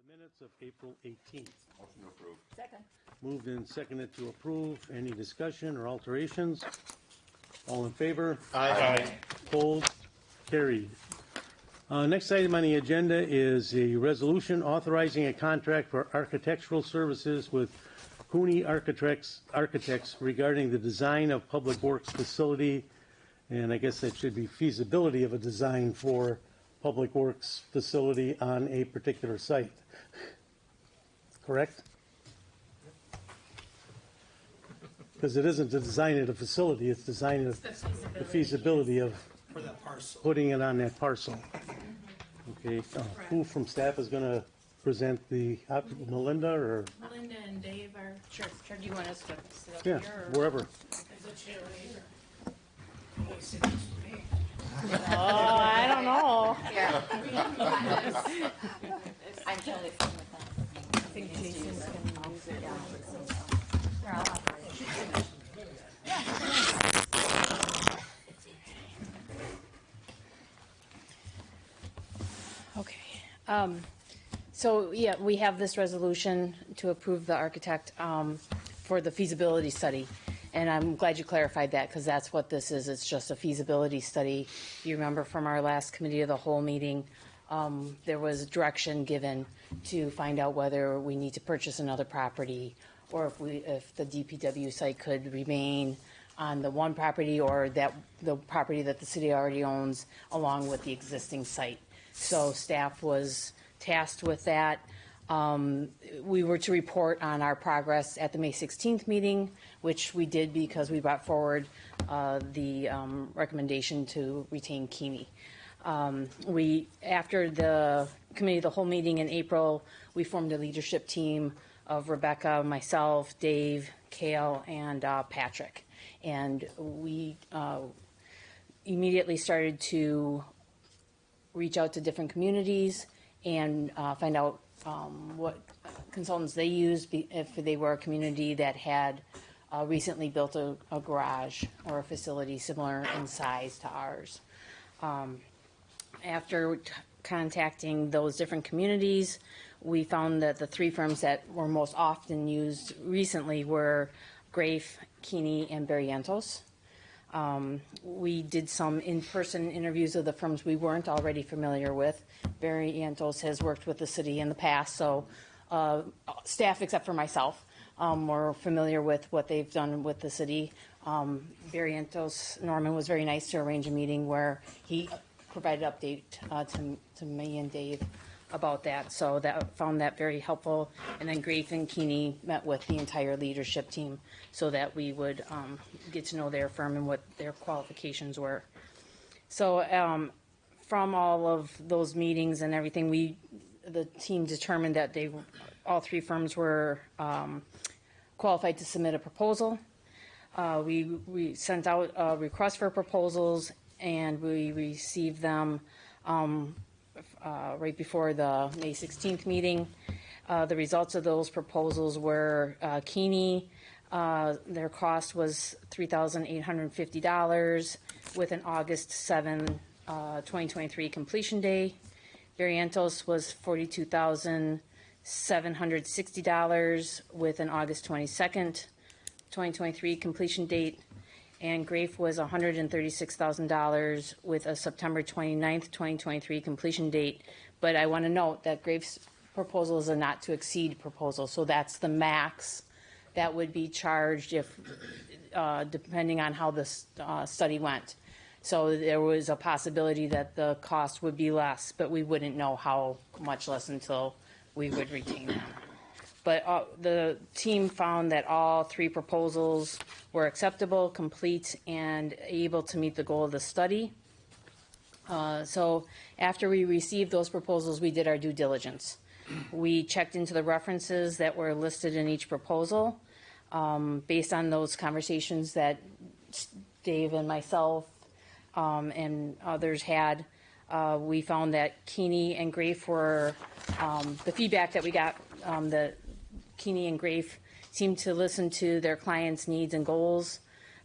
Minutes of April 18th. Motion to approve. Second. Moved and seconded to approve. Any discussion or alterations? All in favor? Aye. Opposed? Carried. Next item on the agenda is a resolution authorizing a contract for architectural services with Cooney Architects regarding the design of public works facility, and I guess that should be feasibility of a design for public works facility on a particular site. Correct? Because it isn't the design of the facility, it's design of the feasibility of For that parcel. putting it on that parcel. Okay, who from staff is going to present the, Melinda or, Melinda and Dave are, sure, do you want us to sit up yeah, here? wherever. Or? Oh, I don't know. I'm totally fine with that. I think Jason's gonna use it. Okay. So, yeah, we have this resolution to approve the architect for the feasibility study. And I'm glad you clarified that, because that's what this is. It's just a feasibility study. You remember from our last committee of the whole meeting, there was direction given to find out whether we need to purchase another property, or if the DPW site could remain on the one property, or that the property that the city already owns along with the existing site. So staff was tasked with that. We were to report on our progress at the May 16th meeting, which we did because we brought forward the recommendation to retain Keeney. After the committee of the whole meeting in April, we formed a leadership team of Rebecca, myself, Dave, Kale, and Patrick. And we immediately started to reach out to different communities and find out what consultants they used, if they were a community that had recently built a garage or a facility similar in size to ours. After contacting those different communities, we found that the three firms that were most often used recently were Grafe, Keeney, and Barrientos. We did some in-person interviews of the firms we weren't already familiar with. Barrientos has worked with the city in the past, so staff, except for myself, were familiar with what they've done with the city. Barrientos, Norman was very nice to arrange a meeting where he provided an update to me and Dave about that, so that found that very helpful. And then Grafe and Keeney met with the entire leadership team so that we would get to know their firm and what their qualifications were. So from all of those meetings and everything, the team determined that all three firms were qualified to submit a proposal. We sent out a request for proposals, and we received them right before the May 16th meeting. The results of those proposals were Keeney, their cost was $3,850 with an August 7, 2023 completion day. Barrientos was $42,760 with an August 22nd, 2023 completion date. And Grafe was $136,000 with a September 29th, 2023 completion date. But I want to note that Grafe's proposal is a not to exceed proposal, so that's the max that would be charged if, depending on how the study went. So there was a possibility that the cost would be less, but we wouldn't know how much less until we would retain them. But the team found that all three proposals were acceptable, complete, and able to meet the goal of the study. So after we received those proposals, we did our due diligence. We checked into the references that were listed in each proposal. Based on those conversations that Dave and myself and others had, we found that Keeney and Grafe were, the feedback that we got, that Keeney and Grafe seemed to listen to their clients' needs and goals,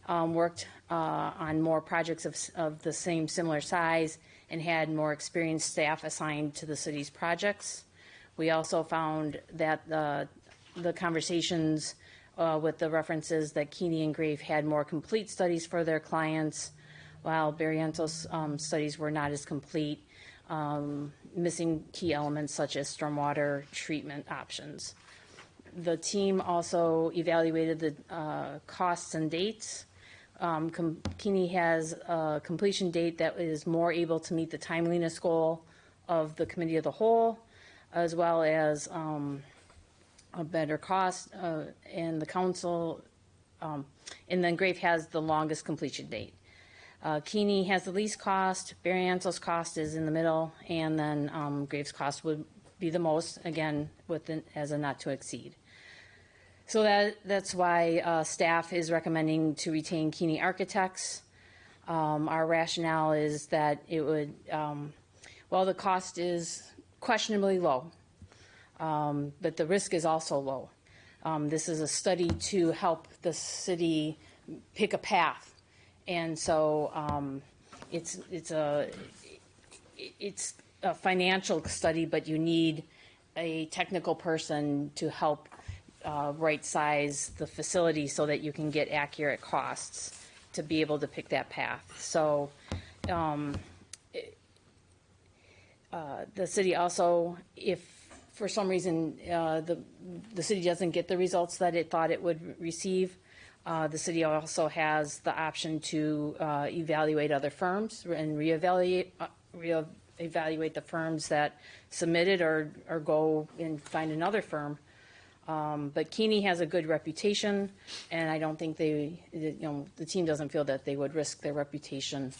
worked on more projects of the same similar size, and had more experienced staff assigned to the city's projects. We also found that the conversations with the references that Keeney and Grave had more complete studies for their clients, while Barrientos studies were not as complete, missing key elements such as stormwater treatment options. The team also evaluated the costs and dates. Keeney has a completion date that is more able to meet the timeliness goal of the committee of the whole, as well as a better cost, and the council, and then Grave has the longest completion date. Keeney has the least cost, Barrientos' cost is in the middle, and then Grave's cost would be the most, again, as a not to exceed. So that's why staff is recommending to retain Keeney Architects. Our rationale is that it would, well, the cost is questionably low, but the risk is also low. This is a study to help the city pick a path, and so it's a financial study, but you need a technical person to help right size the facility so that you can get accurate costs to be able to pick that path. So the city also, if for some reason the city doesn't get the results that it thought it would receive, the city also has the option to evaluate other firms and reevaluate the firms that submitted, or go and find another firm. But Keeney has a good reputation, and I don't think the team doesn't feel that they would risk their reputation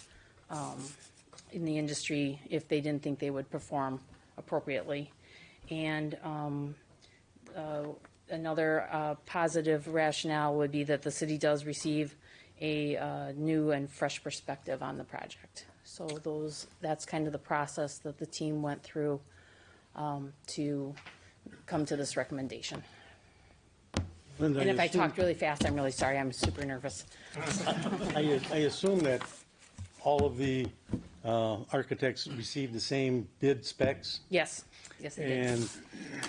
in the industry if they didn't think they would perform appropriately. And another positive rationale would be that the city does receive a new and fresh perspective on the project. So that's kind of the process that the team went through to come to this recommendation. Linda, And if I talked really fast, I'm really sorry. I'm super nervous. I assume that all of the architects received the same bid specs? Yes, yes, they did. And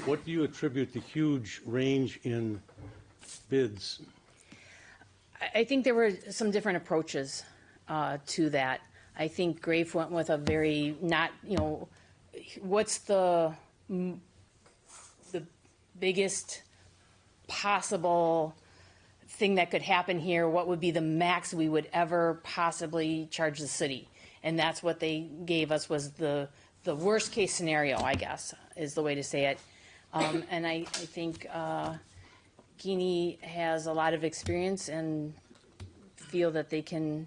what do you attribute the huge range in bids? I think there were some different approaches to that. I think Grave went with a very what's the biggest possible thing that could happen here? What would be the max we would ever possibly charge the city? And that's what they gave us, was the worst case scenario, I guess, is the way to say it. And I think Keeney has a lot of experience and feel that they can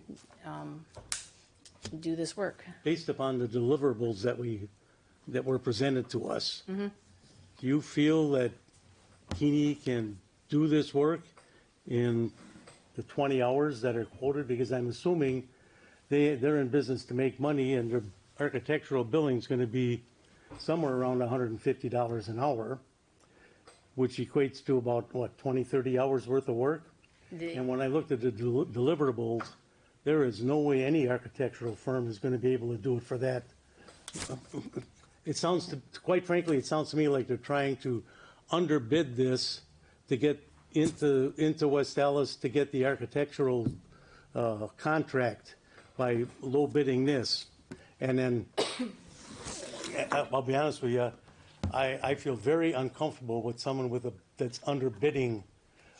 do this work. Based upon the deliverables that were presented to us, Mm-hmm. do you feel that Keeney can do this work in the 20 hours that are quoted? Because I'm assuming they're in business to make money, and their architectural billing is going to be somewhere around $150 an hour, which equates to about, 20, 30 hours worth of work? And when I looked at the deliverables, there is no way any architectural firm is going to be able to do it for that. Quite frankly, it sounds to me like they're trying to underbid this to get into West Allis, to get the architectural contract by low bidding this. And then, I'll be honest with you, I feel very uncomfortable with someone that's underbidding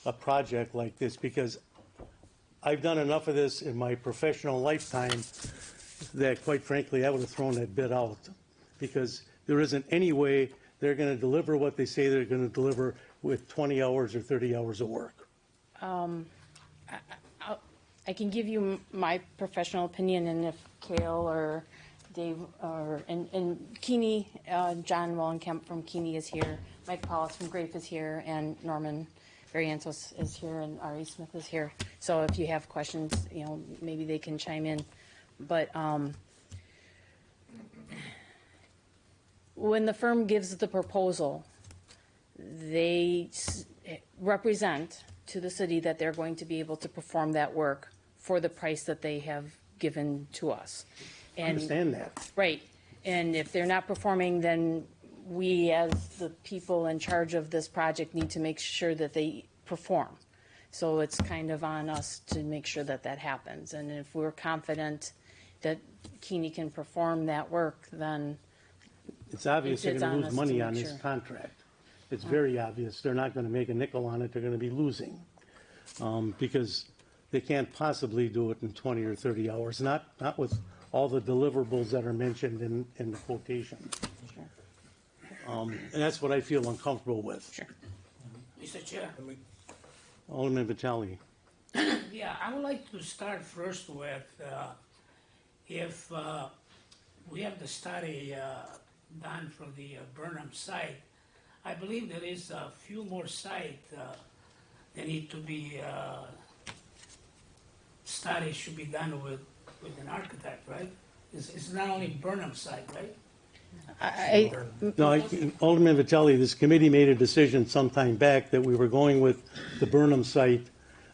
a project like this, because I've done enough of this in my professional lifetime that, quite frankly, I would have thrown that bid out, because there isn't any way they're going to deliver what they say they're going to deliver with 20 hours or 30 hours of work. I can give you my professional opinion, and if Cale or Dave and Keeney, John Wallenkamp from Keeney is here, Mike Paulus from Grave is here, and Norman Barrientos is here, and Ari Smith is here. So if you have questions, maybe they can chime in. But when the firm gives the proposal, they represent to the city that they're going to be able to perform that work for the price that they have given to us. I understand that. Right. And if they're not performing, then we, as the people in charge of this project, need to make sure that they perform. So it's kind of on us to make sure that that happens. And if we're confident that Keeney can perform that work, then It's obvious they're It's going on to us lose to money make on this sure. contract. It's very obvious. They're not going to make a nickel on it. They're going to be losing. Because they can't possibly do it in 20 or 30 hours, not with all the deliverables that are mentioned in the quotation. And that's what I feel uncomfortable with. Sure. Mr. Chair, Alderman Vitale. yeah, I would like to start first with, if we have the study done for the Burnham site, I believe there is a few more sites that need to be, studies should be done with an architect, right? It's not only Burnham site, right? No, Alderman Vitale, this committee made a decision sometime back that we were going with the Burnham site,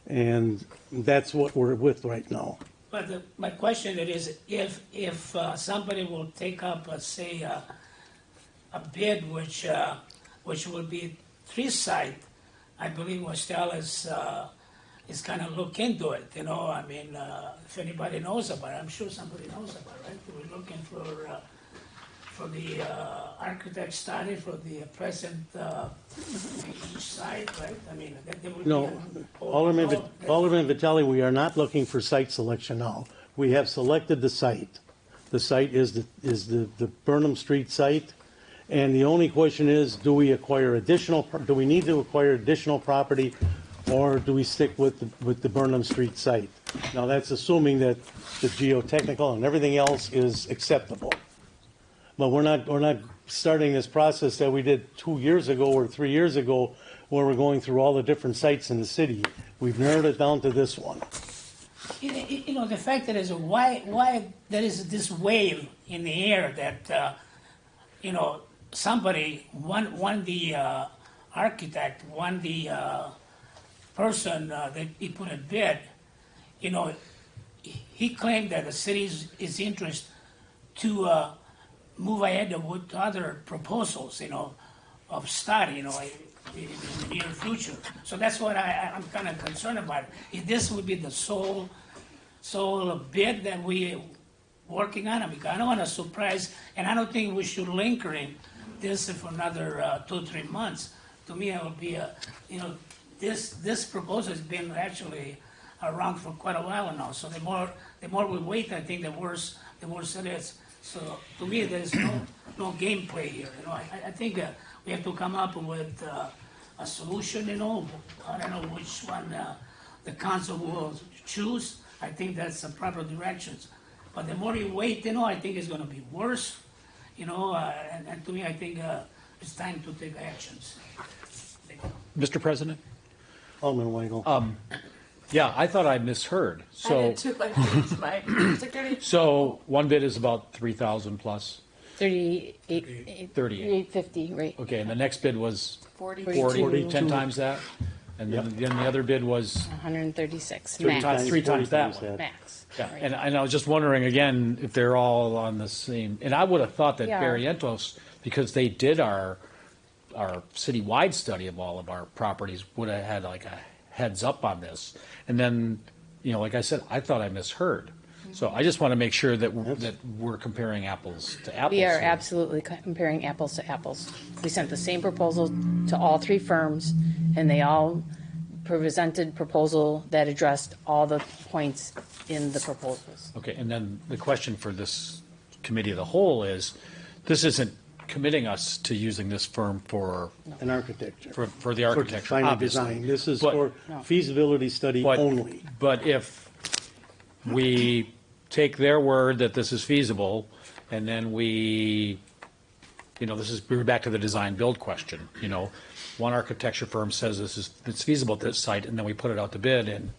and that's what we're with right now. But my question is, if somebody will take up, say, a bid which would be 3 site, I believe Westell is kind of look into it, you know, I mean, if anybody knows about it, I'm sure somebody knows about it, right? We're looking for the architect study for the present each site, right? I mean, there would be. No, Alderman Vitale, we are not looking for site selection now. We have selected the site. The site is the Burnham Street site, and the only question is, do we need to acquire additional property, or do we stick with the Burnham Street site? Now, that's assuming that the geotechnical and everything else is acceptable. But we're not starting this process that we did 2 years ago or 3 years ago, where we're going through all the different sites in the city. We've narrowed it down to this one. You know, the fact that is why there is this wave in the air that, you know, somebody, one the architect, one the person that he put a bid, you know, he claimed that the city's interest to move ahead with other proposals, you know, of study, you know, in the near future. So that's what I'm kind of concerned about. If this would be the sole bid that we working on, I mean, I don't want to surprise, and I don't think we should linger in this for another 2-3 months. To me, it would be you know, this proposal has been actually around for quite a while now. So the more we wait, I think the worse it is. So to me, there's no gameplay here. You know, I think we have to come up with a solution. You know, I don't know which one the council will choose. I think that's the proper directions. But the more you wait, you know, I think it's going to be worse. You know, and to me, I think it's time to take actions. Mr. President? Alderman Weigel. Yeah, I thought I misheard. I So, did too, I changed my security. so one bid is about 3,000 plus, 38, 38. right? Okay, and the next bid was 40. 40, 10 times that? And then the other bid was 136, three max. times that 40 one. Max. Yeah, right. and I was just wondering again if they're all on the same, and I would have thought that Yeah. Barrientos, because they did our citywide study of all of our properties, would have had like a heads up on this. And then, you know, like I said, I thought I misheard. So I just want to make sure that we're comparing apples to apples. We are here. absolutely comparing apples to apples. We sent the same proposal to all 3 firms, and they all presented proposal that addressed all the points in the proposals. Okay, and then the question for this committee of the whole is, this isn't committing us to using this firm for An architecture. the For architecture, final obviously. design. This is But- for feasibility study But- only. But if we take their word that this is feasible, and then we're back to the design build question, you know, one architecture firm says it's feasible at this site, and then we put it out to bid, and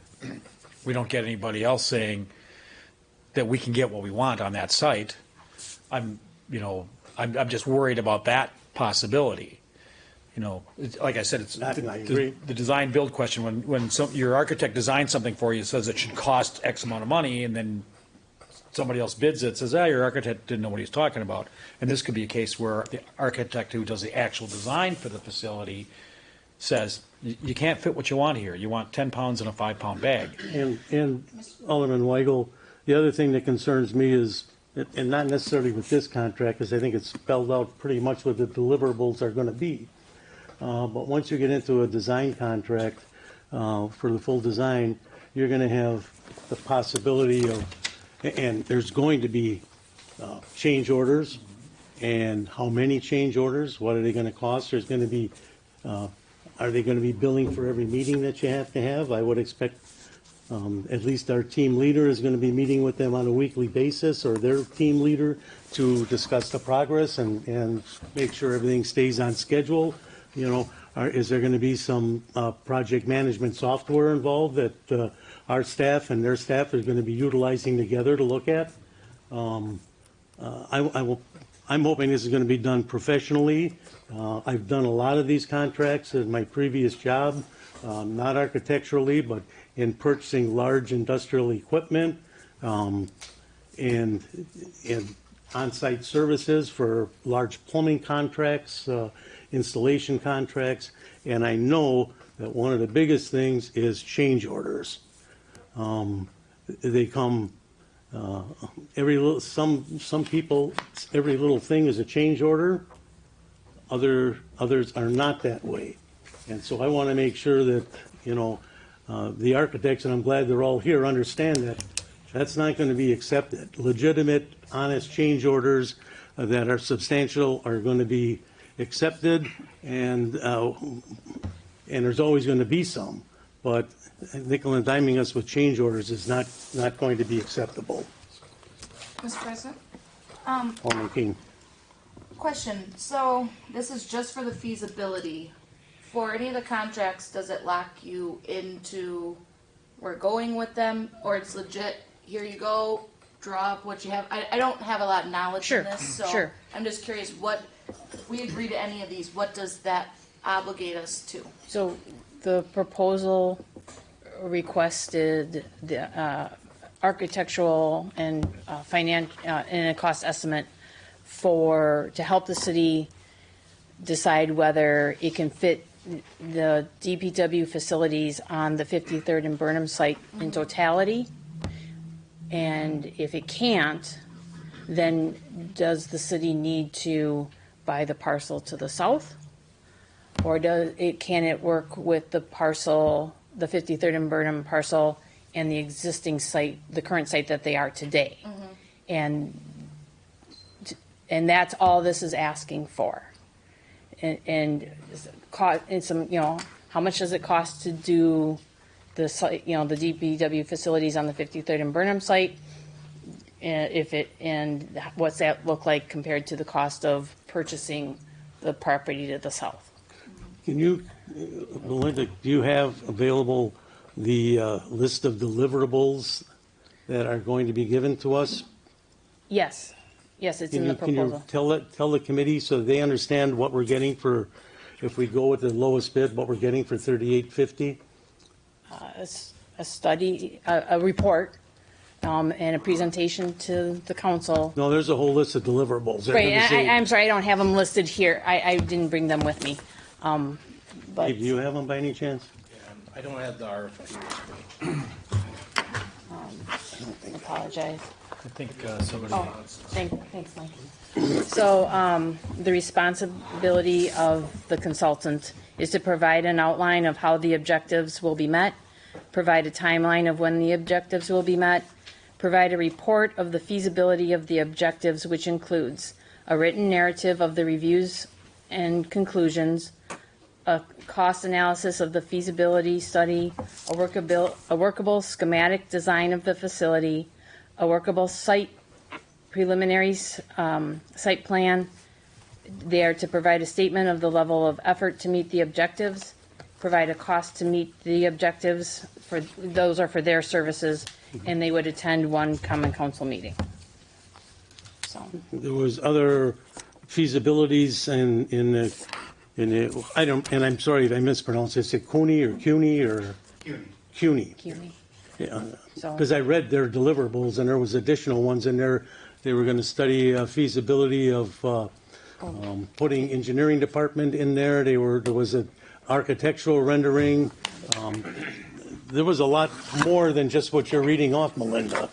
we don't get anybody else saying that we can get what we want on that site, I'm just worried about that possibility. You know, like I said, it's I agree. the design build question. When your architect designs something for you, says it should cost X amount of money, and then somebody else bids it, says, your architect didn't know what he's talking about. And this could be a case where the architect who does the actual design for the facility says, you can't fit what you want here. You want 10 pounds in a 5-pound bag. And Alderman Weigel, the other thing that concerns me is, and not necessarily with this contract, because I think it's spelled out pretty much what the deliverables are going to be. But once you get into a design contract for the full design, you're going to have the possibility of, and there's going to be change orders, and how many change orders, what are they going to cost? There's going to be, are they going to be billing for every meeting that you have to have? I would expect at least our team leader is going to be meeting with them on a weekly basis, or their team leader, to discuss the progress and make sure everything stays on schedule. You know, is there going to be some project management software involved that our staff and their staff is going to be utilizing together to look at? I'm hoping this is going to be done professionally. I've done a lot of these contracts in my previous job, not architecturally, but in purchasing large industrial equipment and on-site services for large plumbing contracts, installation contracts, and I know that one of the biggest things is change orders. They come every little, some people, every little thing is a change order. Others are not that way. And so I want to make sure that, you know, the architects, and I'm glad they're all here, understand that that's not going to be accepted. Legitimate, honest change orders that are substantial are going to be accepted, and there's always going to be some. But nickel and diming us with change orders is not going to be acceptable. Mr. President? Alderman King. Question. So this is just for the feasibility. For any of the contracts, does it lock you into we're going with them, or it's legit, here you go, draw up what you have? I don't have a lot of knowledge Sure, in this, so sure. I'm just curious, what, if we agree to any of these, what does that obligate us to? So the proposal requested the architectural and and a cost estimate to help the city decide whether it can fit the DPW facilities on the 53rd and Burnham site in totality. And if it can't, then does the city need to buy the parcel to the south? Or can it work with the parcel, the 53rd and Burnham parcel, and the existing site, the current site that they are today? And that's all this is asking for. And some, you know, how much does it cost to do the site, you know, the DPW facilities on the 53rd and Burnham site? And what's that look like compared to the cost of purchasing the property to the south? Can you, Melinda, do you have available the list of deliverables that are going to be given to us? Yes, it's in the Can proposal. you tell the committee so they understand what we're getting for, if we go with the lowest bid, what we're getting for $38.50? A study, a report, and a presentation to the council. No, there's a whole list of deliverables. They're Right, gonna say- I'm sorry, I don't have them listed here. I didn't bring them with me. But Dave, do you have them by any chance? I don't have the RFP. I apologize. I think somebody. Oh, thanks, Mike. So, the responsibility of the consultant is to provide an outline of how the objectives will be met, provide a timeline of when the objectives will be met, provide a report of the feasibility of the objectives, which includes a written narrative of the reviews and conclusions, a cost analysis of the feasibility study, a workable schematic design of the facility, a workable preliminary site plan. They are to provide a statement of the level of effort to meet the objectives, provide a cost to meet the objectives, those are for their services, and they would attend one common council meeting. So, There was other feasibilities in the, and I'm sorry if I mispronounced it, is it CUNY or CUNY? CUNY. CUNY. So- Because I read their deliverables, and there was additional ones in there. They were going to study feasibility of putting engineering department in there. There was an architectural rendering. There was a lot more than just what you're reading off, Melinda.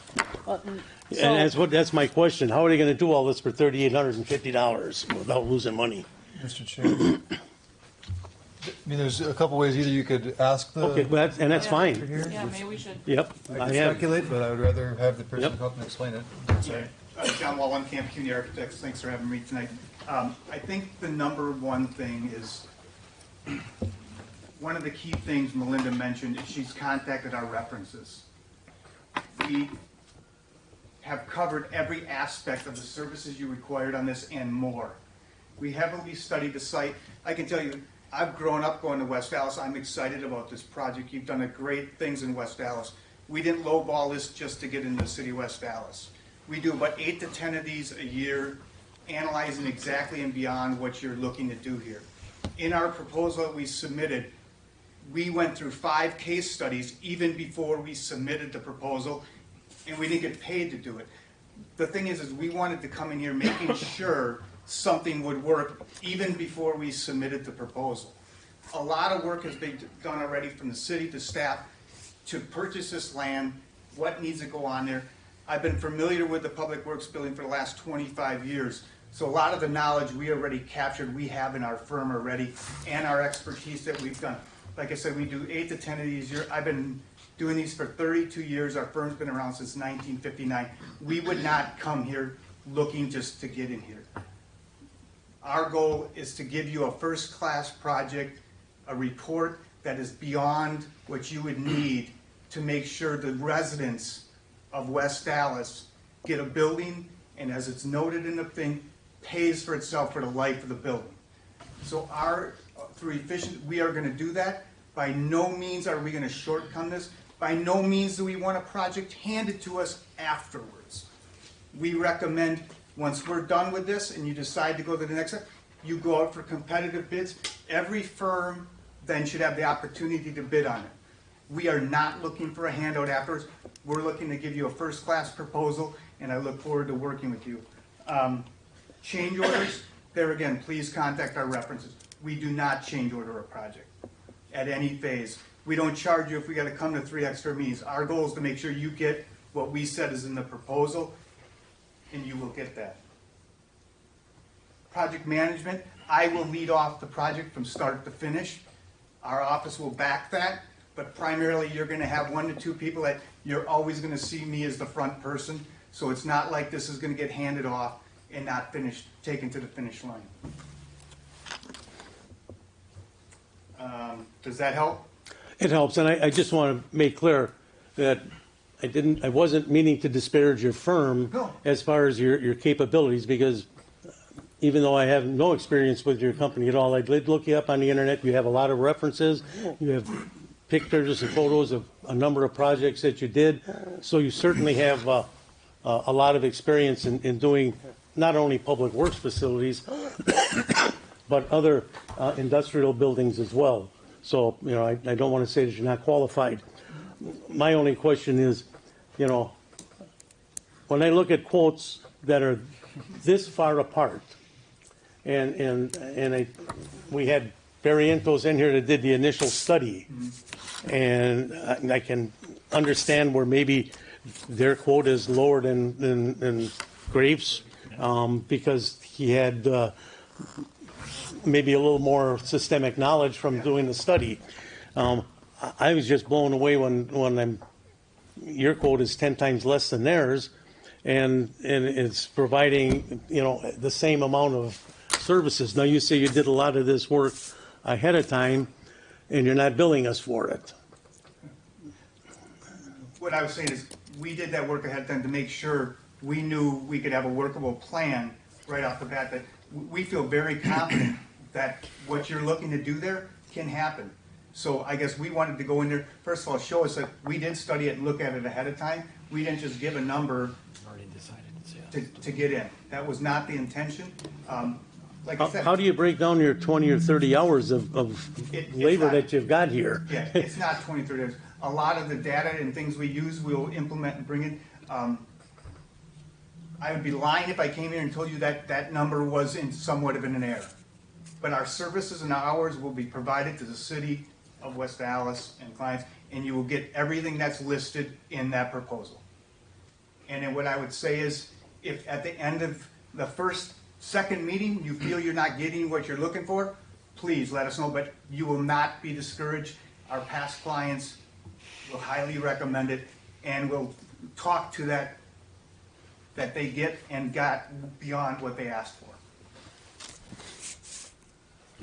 And that's my question. How are they going to do all this for $3,850 without losing money? Mr. Chairman. I mean, there's a couple ways. Either you could ask the. Okay, but that's fine. Here. Yeah, maybe we should. Yep, I I could have. speculate, but I would rather have the person Yep. help me explain it. Sorry. John Wall, Camp CUNY Architects, thanks for having me tonight. I think the number one thing is, one of the key things Melinda mentioned is she's contacted our references. We have covered every aspect of the services you required on this and more. We heavily studied the site. I can tell you, I've grown up going to West Dallas. I'm excited about this project. You've done great things in West Dallas. We didn't lowball this just to get into the city of West Dallas. We do about 8 to 10 of these a year, analyzing exactly and beyond what you're looking to do here. In our proposal that we submitted, we went through 5 case studies even before we submitted the proposal, and we didn't get paid to do it. The thing is we wanted to come in here making sure something would work even before we submitted the proposal. A lot of work has been done already from the city to staff to purchase this land, what needs to go on there. I've been familiar with the Public Works building for the last 25 years. So a lot of the knowledge we already captured, we have in our firm already, and our expertise that we've done. Like I said, we do 8 to 10 of these a year. I've been doing these for 32 years. Our firm's been around since 1959. We would not come here looking just to get in here. Our goal is to give you a first-class project, a report that is beyond what you would need to make sure the residents of West Dallas get a building, and as it's noted in the thing, pays for itself for the life of the building. So through efficient, we are gonna do that. By no means are we gonna shortcome this. By no means do we want a project handed to us afterwards. We recommend, once we're done with this and you decide to go to the next step, you go out for competitive bids. Every firm then should have the opportunity to bid on it. We are not looking for a handout afterwards. We're looking to give you a first-class proposal, and I look forward to working with you. Change orders, there again, please contact our references. We do not change order a project at any phase. We don't charge you if we gotta come to 3 extra meetings. Our goal is to make sure you get what we said is in the proposal, and you will get that. Project management, I will lead off the project from start to finish. Our office will back that, but primarily you're gonna have 1 to 2 people that you're always gonna see me as the front person. So it's not like this is gonna get handed off and not taken to the finish line. Does that help? It helps, and I just want to make clear that I wasn't meaning to disparage your firm No. as far as your capabilities, because even though I have no experience with your company at all, I did look you up on the internet. You have a lot of references. You have pictures and photos of a number of projects that you did. So you certainly have a lot of experience in doing not only public works facilities, but other industrial buildings as well. So, I don't want to say that you're not qualified. My only question is, when I look at quotes that are this far apart, we had Barrientos in here that did the initial study, and I can understand where maybe their quote is lower than Graves, because he had maybe a little more systemic knowledge from doing the study. I was just blown away when your quote is 10 times less than theirs, and it's providing, the same amount of services. Now, you say you did a lot of this work ahead of time, and you're not billing us for it. What I was saying is, we did that work ahead of time to make sure we knew we could have a workable plan right off the bat, that we feel very confident that what you're looking to do there can happen. So I guess we wanted to go in there, first of all, show us that we did study it and look at it ahead of time. We didn't just give a number to get in. That was not the intention. Like I said. How do you break down your 20 or 30 hours of It's labor not- that you've got here? Yeah, it's not 20, 30 hours. a lot of the data and things we use, we'll implement and bring it. I would be lying if I came here and told you that that number was in somewhat of an error. But our services and hours will be provided to the city of West Dallas and clients, and you will get everything that's listed in that proposal. And then what I would say is, if at the end of the second meeting, you feel you're not getting what you're looking for, please let us know, but you will not be discouraged. Our past clients will highly recommend it, and will talk to that they get and got beyond what they asked for.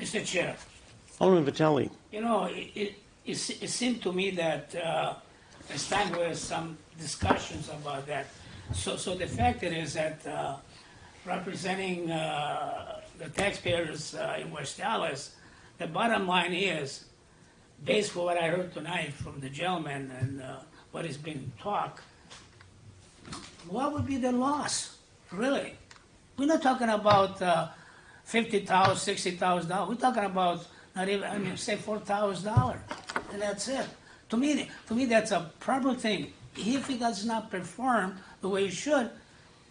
Mr. Chair, Alderman Vitale. you know, it seemed to me that as time was some discussions about that. So the fact is that representing the taxpayers in West Dallas, the bottom line is, based on what I heard tonight from the gentleman and what has been talked, what would be the loss, really? We're not talking about $50,000, $60,000. We're talking about not even, I mean, say $4,000, and that's it. To me, that's a proper thing. If he does not perform the way he should,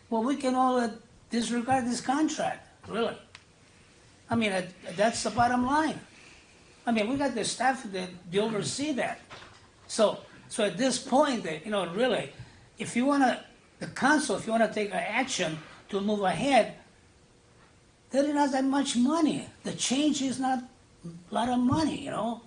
well, we can all disregard this contract, really. I mean, that's the bottom line. I mean, we got the staff that oversee that. So at this point, you know, really, if you want to, the council, if you want to take action to move ahead, there is not that much money. The change is not a lot of money, you know?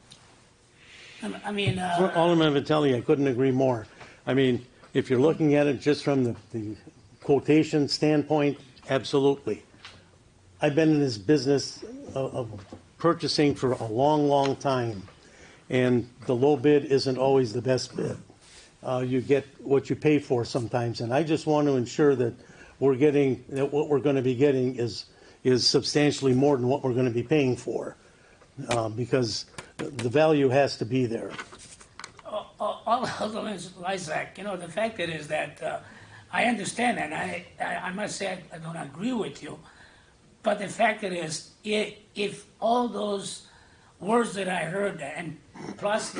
I mean, Alderman Vitale, I couldn't agree more. I mean, if you're looking at it just from the quotation standpoint, absolutely. I've been in this business of purchasing for a long, long time, and the low bid isn't always the best bid. You get what you pay for sometimes, and I just want to ensure that what we're going to be getting is substantially more than what we're going to be paying for, because the value has to be there. Alderman Lysak, you know, the fact is that I understand, and I must say I don't agree with you, but the fact is, if all those words that I heard, and plus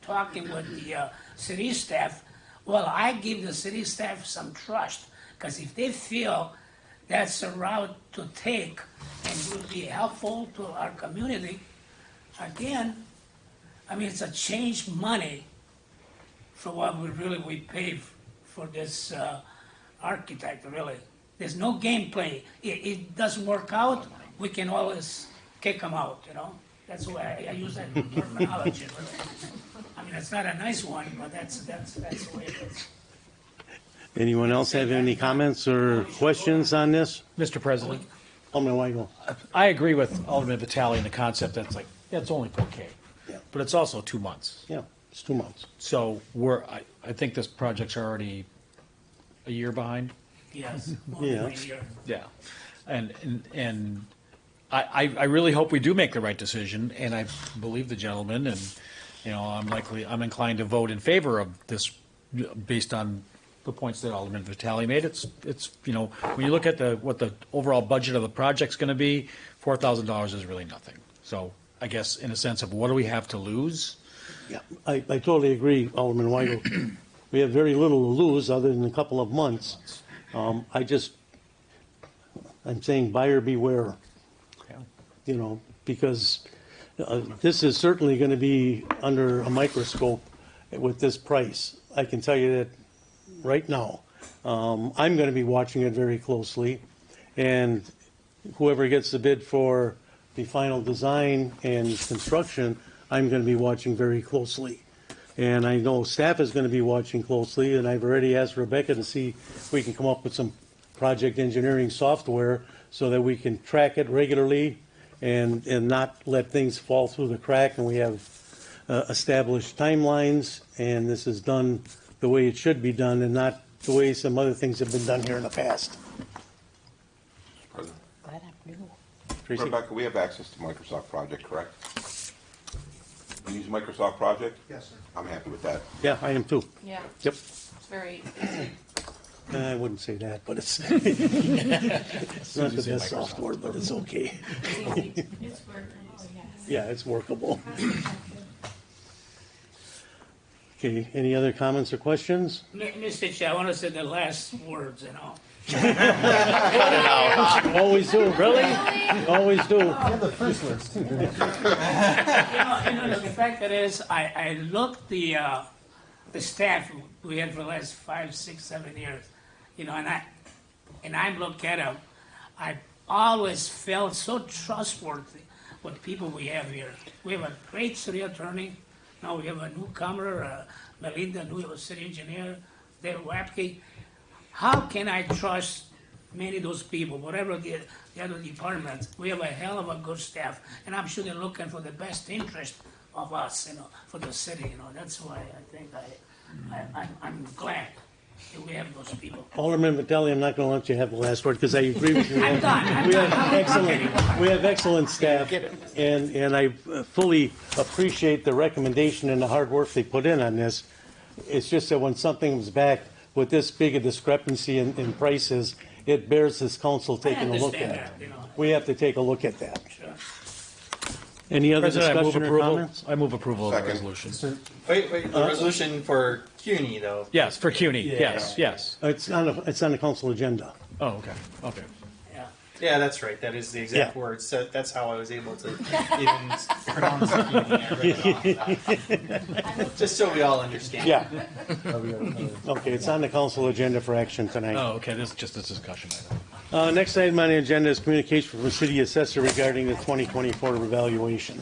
talking with the city staff, well, I give the city staff some trust, because if they feel that's a route to take and will be helpful to our community, again, I mean, it's a change money for what we pay for this architect, really. There's no gameplay. It doesn't work out, we can always kick them out, you know? That's why I use that terminology, really. I mean, it's not a nice one, but that's the way it is. Anyone else have any comments or questions on this? Mr. President, Alderman Weigel. I agree with Alderman Vitale in the concept that's like, yeah, it's only $4K, Yeah. but it's also 2 months. Yeah, it's 2 months. So I think this project's already a year behind. Yes. Yeah. Yeah. And I really hope we do make the right decision, and I believe the gentleman, and, you know, I'm inclined to vote in favor of this based on the points that Alderman Vitale made. It's, you know, when you look at what the overall budget of the project's gonna be, $4,000 is really nothing. So I guess in a sense of what do we have to lose? Yeah, I totally agree, Alderman Weigel. We have very little to lose other than a couple of months. I'm saying buyer beware, Yeah. you know, because this is certainly going to be under a microscope with this price. I can tell you that right now. I'm going to be watching it very closely, and whoever gets the bid for the final design and construction, I'm going to be watching very closely. And I know staff is going to be watching closely, and I've already asked Rebecca to see if we can come up with some project engineering software so that we can track it regularly and not let things fall through the crack, and we have established timelines, and this is done the way it should be done and not the way some other things have been done here in the past. President. Tracy? Rebecca, we have access to Microsoft Project, correct? You use Microsoft Project? Yes, sir. I'm happy with that. Yeah, I am too. Yeah, Yep. it's very, I wouldn't say that, but it's it's not the best software, but it's okay. Yeah, it's workable. Okay, any other comments or questions? Mr. Chair, I want to say the last words, you know. Always do. Really? Always do. The first words, too. The fact that is, I looked the staff we had for the last 5, 6, 7 years, you know, and I look at them, I always felt so trustworthy with people we have here. We have a great city attorney. Now we have a newcomer, Melinda, new city engineer, Dave Wapke. How can I trust many of those people, whatever the other departments? We have a hell of a good staff, and I'm sure they're looking for the best interest of us, you know, for the city, you know. That's why I think I'm glad that we have those people. Alderman Vitelli, I'm not going to let you have the last word because I agree with you. I'm done. We have excellent staff, and I fully appreciate the recommendation and the hard work they put in on this. It's just that when something comes back with this big a discrepancy in prices, it bears this council taking a look at it. understand that, you know. We have to take a look at that. Sure. Any other President, I move discussion or approval. comments? I move approval of the Second. resolution. Wait, the resolution for CUNY though. Yes, for CUNY, yes, yes. It's on the council agenda. Oh, okay, okay. Yeah. Yeah, that's right. That is the exact Yeah. words. So that's how I was able to even pronounce CUNY. I read it off. Just so we all understand. Yeah. Okay, it's on the council agenda for action tonight. Oh, okay, this is just a discussion item. Next item on the agenda is communication from the city assessor regarding the 2024 evaluation.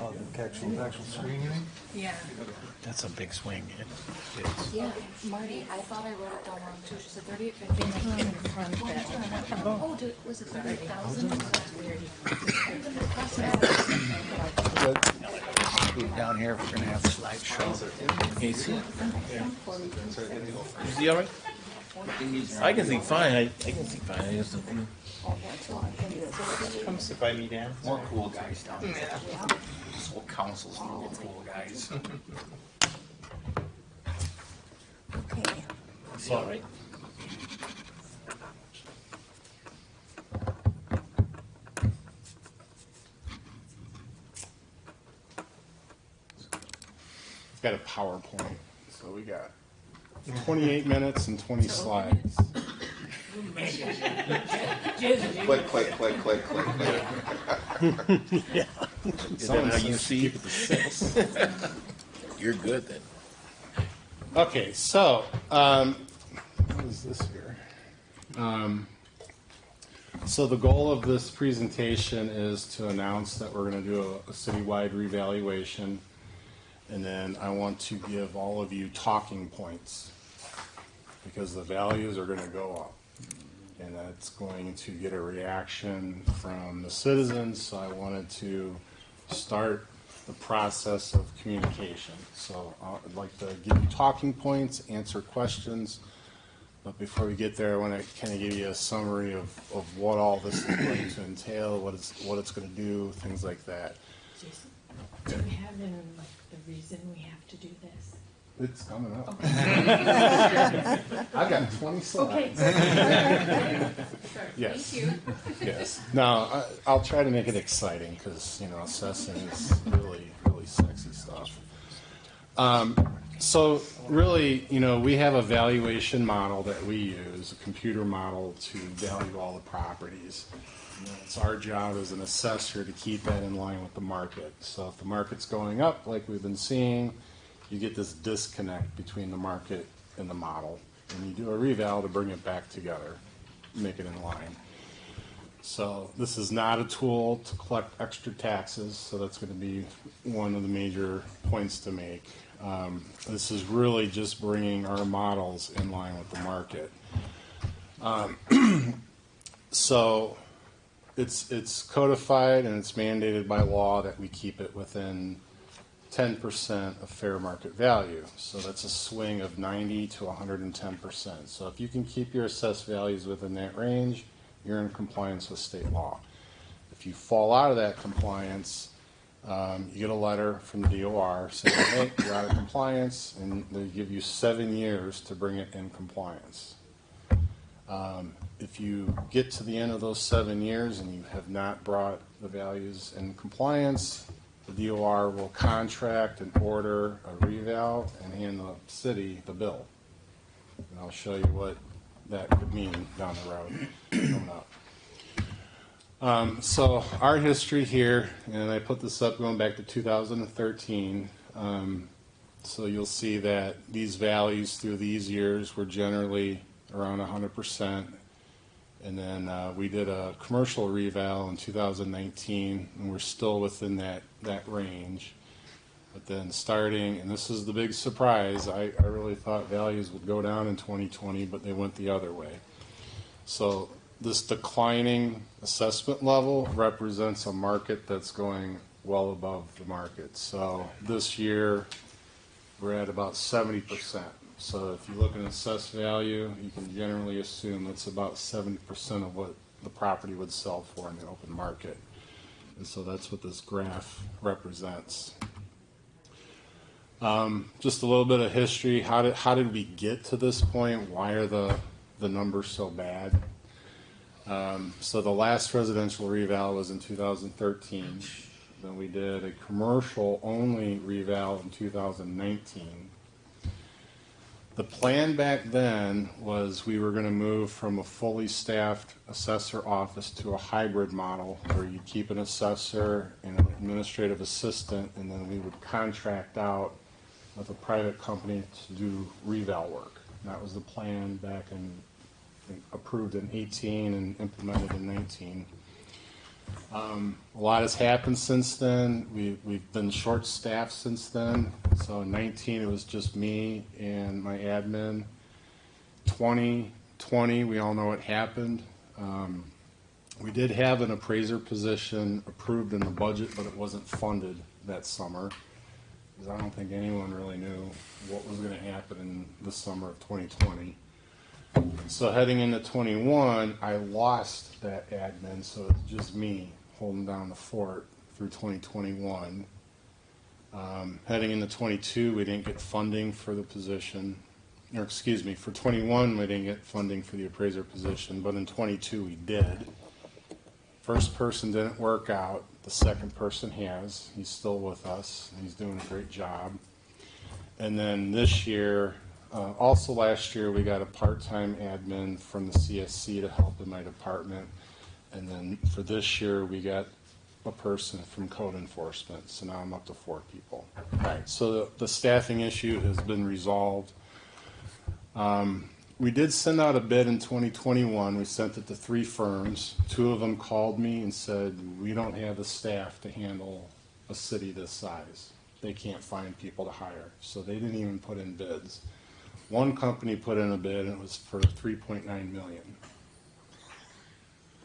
Oh, the actual screen, you mean? Yeah. That's a big swing. Yeah, Marty, I thought I wrote it down wrong too. She said 3850. Oh, was it 38,000? That's weird. Down here, we're gonna have a slideshow. Can you see it? You see all right? I can see fine. I can see fine. I just, Come sit by me, Dan. More cool guys down there. This whole council's full of cool guys. see all right. Got a PowerPoint, so we got 28 minutes and 20 slides. Click, click, click, click, click, click. Is that how you see? You're good then. Okay, so what is this here? So the goal of this presentation is to announce that we're going to do a citywide revaluation, and then I want to give all of you talking points because the values are going to go up, and that's going to get a reaction from the citizens. So I wanted to start the process of communication. So I'd like to give you talking points, answer questions. But before we get there, I want to kind of give you a summary of what all this is going to entail, what it's going to do, things like that. Jason, do you have the reason we have to do this? It's coming up. I've got 20 slides. Okay. Yes. Thank you. Yes. Now, I'll try to make it exciting because, assessing is really, really sexy stuff. So really, we have a valuation model that we use, a computer model to value all the properties. It's our job as an assessor to keep that in line with the market. So if the market's going up, like we've been seeing, you get this disconnect between the market and the model. And you do a reval to bring it back together, make it in line. So this is not a tool to collect extra taxes, so that's going to be one of the major points to make. This is really just bringing our models in line with the market. So it's codified and it's mandated by law that we keep it within 10% of fair market value. So that's a swing of 90 to 110%. So if you can keep your assessed values within that range, you're in compliance with state law. If you fall out of that compliance, you get a letter from the DOR saying, hey, you're out of compliance, and they give you 7 years to bring it in compliance. If you get to the end of those 7 years and you have not brought the values in compliance, the DOR will contract and order a reval and hand the city the bill. And I'll show you what that could mean down the road coming up. So our history here, and I put this up going back to 2013. So you'll see that these values through these years were generally around 100%. And then we did a commercial reval in 2019, and we're still within that range. But then starting, and this is the big surprise, I really thought values would go down in 2020, but they went the other way. So this declining assessment level represents a market that's going well above the market. So this year, we're at about 70%. So if you look at an assessed value, you can generally assume it's about 70% of what the property would sell for in the open market. And so that's what this graph represents. Just a little bit of history. How did we get to this point? Why are the numbers so bad? So the last residential reval was in 2013. Then we did a commercial only reval in 2019. The plan back then was we were going to move from a fully staffed assessor office to a hybrid model where you keep an assessor and an administrative assistant, and then we would contract out with a private company to do reval work. And that was the plan back in, approved in 18 and implemented in 19. A lot has happened since then. We've been short-staffed since then. So in 19, it was just me and my admin. 2020, we all know what happened. We did have an appraiser position approved in the budget, but it wasn't funded that summer, because I don't think anyone really knew what was going to happen in the summer of 2020. So heading into 21, I lost that admin, so it's just me holding down the fort through 2021. Heading into 22, we didn't get funding for the position, or excuse me, for 21 we didn't get funding for the appraiser position, but in 22 we did. First person didn't work out, the second person has. He's still with us, and he's doing a great job. And then this year, also last year, we got a part-time admin from the CSC to help in my department. And then for this year, we got a person from code enforcement. So now I'm up to 4 people. Right. So the staffing issue has been resolved. We did send out a bid in 2021. We sent it to 3 firms. 2 of them called me and said, we don't have the staff to handle a city this size. They can't find people to hire. So they didn't even put in bids. One company put in a bid, and it was for $3.9 million.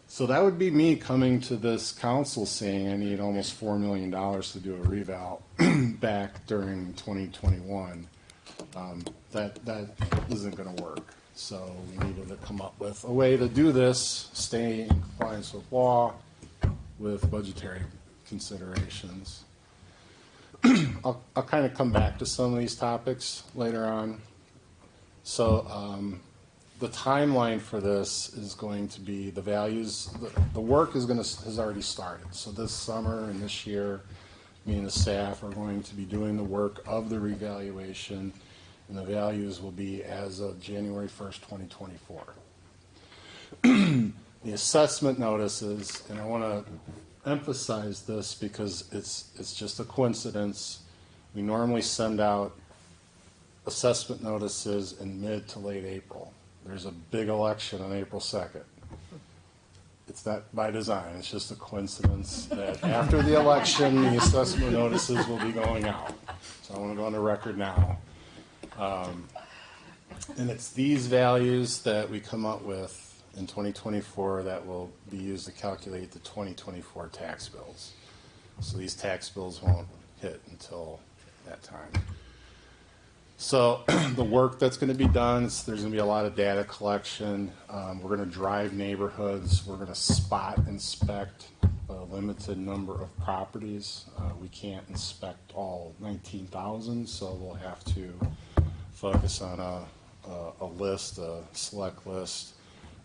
So that would be me coming to this council saying I need almost $4 million to do a reval back during 2021. That isn't going to work. So we needed to come up with a way to do this, stay in compliance with law, with budgetary considerations. I'll kind of come back to some of these topics later on. So the timeline for this is going to be the values. The work has already started. So this summer and this year, me and the staff are going to be doing the work of the revaluation, and the values will be as of January 1st, 2024. The assessment notices, and I want to emphasize this because it's just a coincidence. We normally send out assessment notices in mid to late April. There's a big election on April 2nd. It's not by design. It's just a coincidence that after the election, the assessment notices will be going out. So I want to go on the record now. And it's these values that we come up with in 2024 that will be used to calculate the 2024 tax bills. So these tax bills won't hit until that time. So the work that's going to be done, there's going to be a lot of data collection. We're going to drive neighborhoods. We're going to spot inspect a limited number of properties. We can't inspect all 19,000, so we'll have to focus on a list, a select list.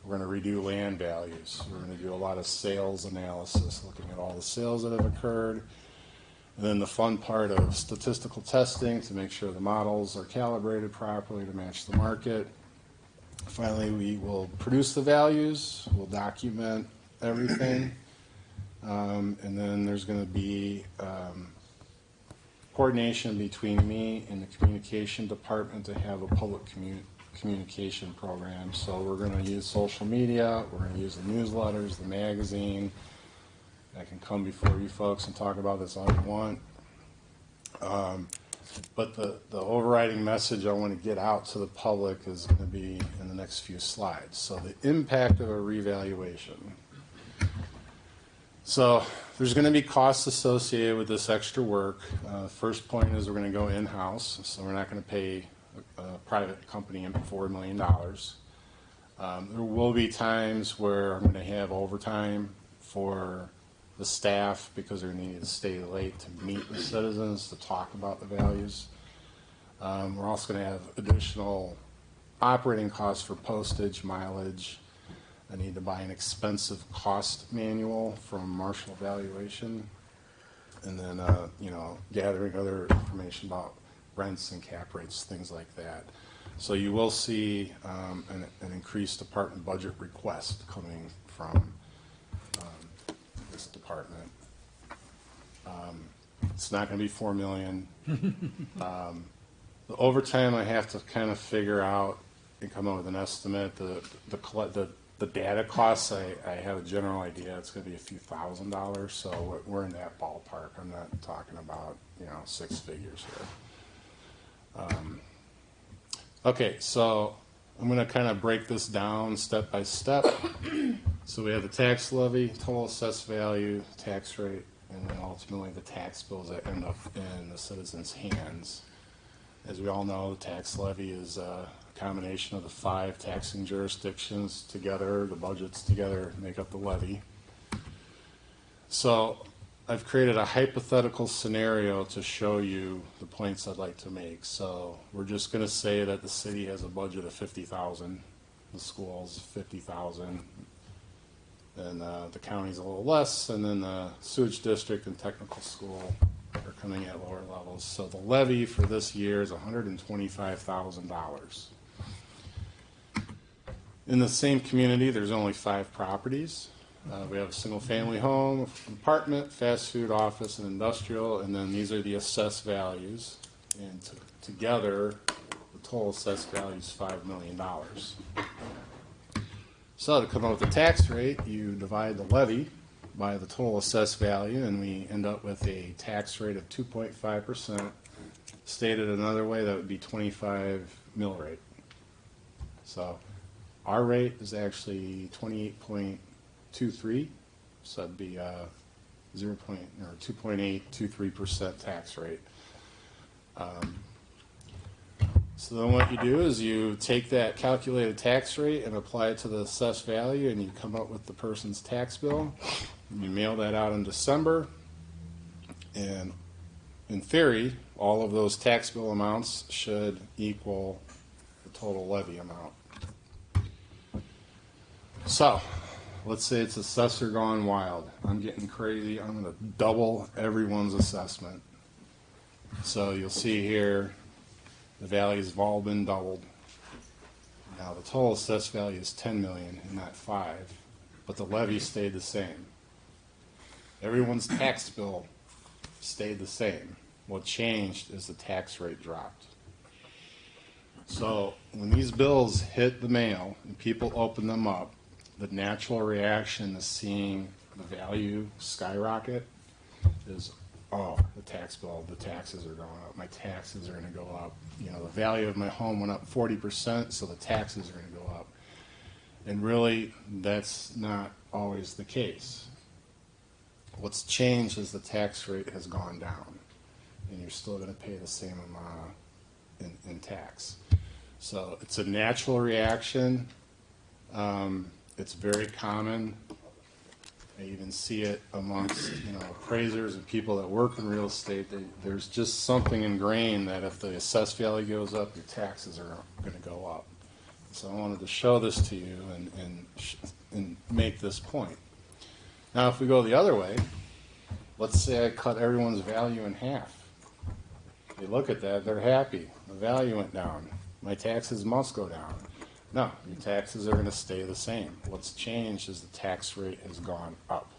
We're going to redo land values. We're going to do a lot of sales analysis, looking at all the sales that have occurred. And then the fun part of statistical testing to make sure the models are calibrated properly to match the market. Finally, we will produce the values. We'll document everything. And then there's going to be coordination between me and the communication department to have a public communication program. So we're going to use social media, we're going to use the newsletters, the magazine. I can come before you folks and talk about this all you want. But the overriding message I want to get out to the public is going to be in the next few slides. So the impact of a revaluation. So there's going to be costs associated with this extra work. First point is we're going to go in-house, so we're not going to pay a private company $4 million. There will be times where I'm going to have overtime for the staff because they're needing to stay late to meet with citizens to talk about the values. We're also going to have additional operating costs for postage, mileage. I need to buy an expensive cost manual from Marshall Valuation, and then gathering other information about rents and cap rates, things like that. So you will see an increased department budget request coming from this department. It's not going to be $4 million. The overtime I have to kind of figure out and come up with an estimate. The data costs, I have a general idea. It's going to be a few $1,000s, so we're in that ballpark. I'm not talking about six figures here. Okay, so I'm going to kind of break this down step by step. So we have the tax levy, total assessed value, tax rate, and then ultimately the tax bills that end up in the citizens' hands. As we all know, the tax levy is combination of the 5 taxing jurisdictions together, the budgets together make up the levy. So I've created a hypothetical scenario to show you the points I'd like to make. So we're just going to say that the city has a budget of $50,000, the school's $50,000, and the county's a little less, and then the sewage district and technical school are coming at lower levels. So the levy for this year is $125,000. In the same community, there's only 5 properties. We have a single-family home, apartment, fast food, office, and industrial, and then these are the assessed values. And together, the total assessed value is $5 million. So to come up with the tax rate, you divide the levy by the total assessed value, and we end up with a tax rate of 2.5%. Stated another way, that would be 25 mill rate. So our rate is actually 28.23, so that'd be 2.823% tax rate. So then what you do is you take that calculated tax rate and apply it to the assessed value, and you come up with the person's tax bill. And you mail that out in December, and in theory, all of those tax bill amounts should equal the total levy amount. So, let's say it's assessor gone wild. I'm getting crazy. I'm going to double everyone's assessment. So you'll see here, the values have all been doubled. Now the total assessed value is 10 million and not 5, but the levy stayed the same. Everyone's tax bill stayed the same. What changed is the tax rate dropped. So when these bills hit the mail and people open them up, the natural reaction to seeing the value skyrocket is, oh, the tax bill, the taxes are going up, my taxes are going to go up. The value of my home went up 40%, so the taxes are going to go up. And really, that's not always the case. What's changed is the tax rate has gone down, and you're still going to pay the same amount in tax. So it's a natural reaction. It's very common. I even see it amongst appraisers and people that work in real estate. There's just something ingrained that if the assessed value goes up, your taxes are going to go up. So I wanted to show this to you and make this point. Now, if we go the other way, let's say I cut everyone's value in half. They look at that, they're happy. The value went down. My taxes must go down. No, your taxes are going to stay the same. What's changed is the tax rate has gone up.